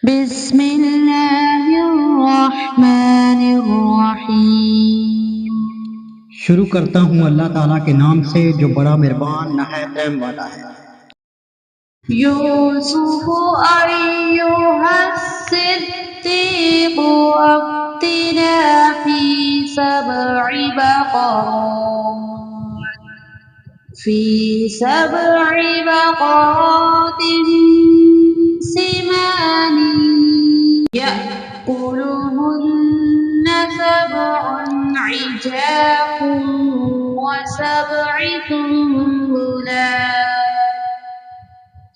बिस्मिल्लाहिर्रहमानिर्रहीम। शुरू करता हूँ अल्लाह ताला के नाम से जो बड़ा मेहरबान नहायत रहम वाला है। यूसुफ अय्युहस्सिद्दीक़ अफ्तिना फी सब'i बक़रातिन सिमान यअकुलुहुन्ना सब'un इजाफ़ुन वसब'i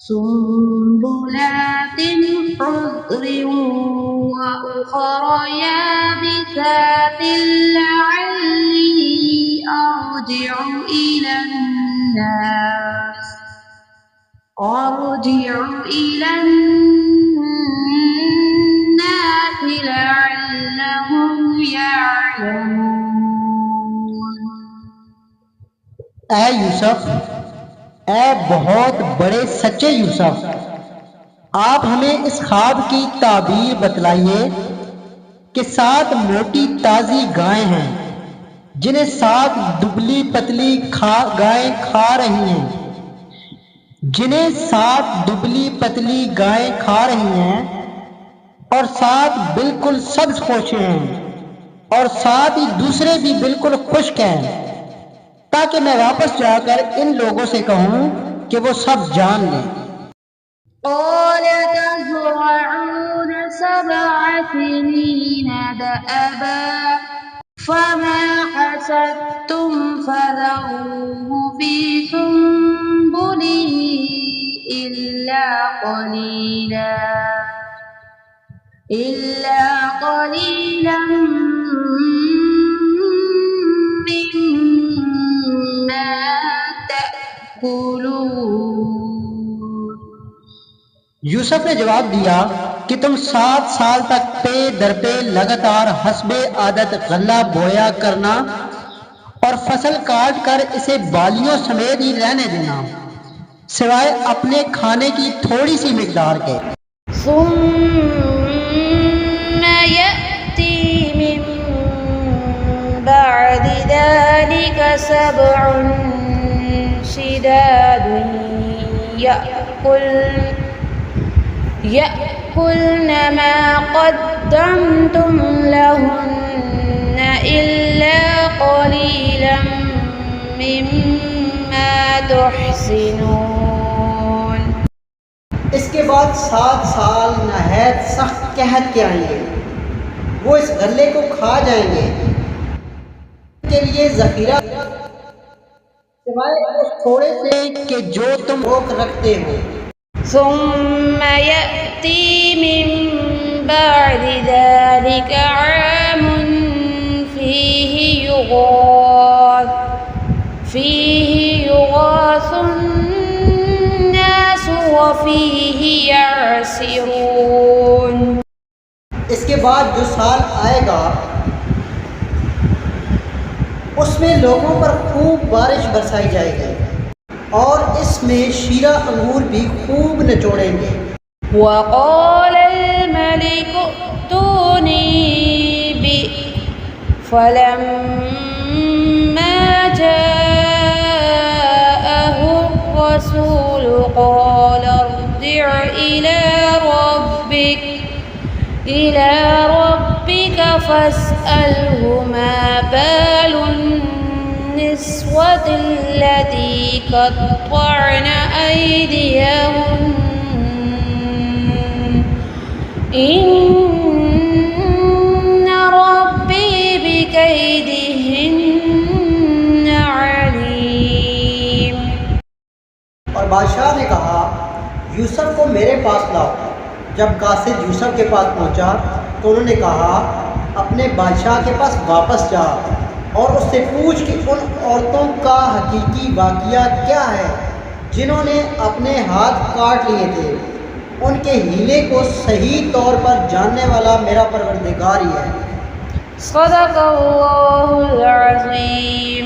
सुंबुलातिन खुद्रिन वउख़र याबिसातिन लअल्ली अर्जि'ु इलन्नास लअल्लहुम यअलमून। ऐ यूसुफ, ऐ बहुत बड़े सच्चे यूसुफ, आप हमें इस ख्वाब की ताबीर बतलाइए कि 7 मोटी ताज़ी गायें हैं जिन्हें 7 दुबली पतली गायें खा रही हैं, और 7 बिल्कुल सब्ज पोशे हैं और 7 ही दूसरे भी बिल्कुल खुश्क हैं, ताकि मैं वापस जाकर इन लोगों से कहूँ कि वो सब जान लें। قال تزرعون 7 سنين دأبا فما حصدتم فذروه في سنبله إلا قليلا مما تأكلون। यूसुफ ने जवाब दिया कि तुम 7 साल तक पे दर पे लगातार हस्बे आदत गल्ला बोया करना और फसल काट कर इसे बालियों समेत ही रहने देना, सिवाय अपने खाने की थोड़ी सी मिकदार के। सुम्मा यअती मिन बअदि ज़ालिका सब'ुन शिदादुन यअकुल्न मा क़द्दमतुम लहुन्न इल्ला क़लीलन मिम्मा तुहसिनून। इसके बाद 7 साल नहायत सख्त कहत के आएंगे, वो इस गल्ले को खा जाएंगे के लिए ज़ख़ीरा सिवाय उस थोड़े से कि जो तुम रोक रखते हो। ثم يأتي من بعد ذلك عام فيه يغاث الناس وفيه يعصرون। इसके बाद जो साल आएगा उसमें लोगों पर खूब बारिश बरसाई जाएगी और इसमें शीरा अंगूर भी खूब निचोड़ेंगे। वक़ाल अल-मलिक ऊतूनी बिही फलम्मा जाअहु अर्रसूल क़ाल इरजिअ इला रब्बिक फ़स्अलहु मा बालु निस्वति लती क़त्तअन अयदियहुन इन्न रब्बी बिकैदिहिन्न अलीम। और बादशाह ने कहा, यूसुफ को मेरे पास लाओ। जब कासिद यूसुफ के पास पहुंचा तो उन्होंने कहा, अपने बादशाह के पास वापस जा और उससे पूछ कि उन औरतों का हकीकी वाक़िया क्या है जिन्होंने अपने हाथ काट लिए थे। उनके हीले को सही तौर पर जानने वाला मेरा परवरदिगार ही है। सदक़ल्लाहुल अज़ीम।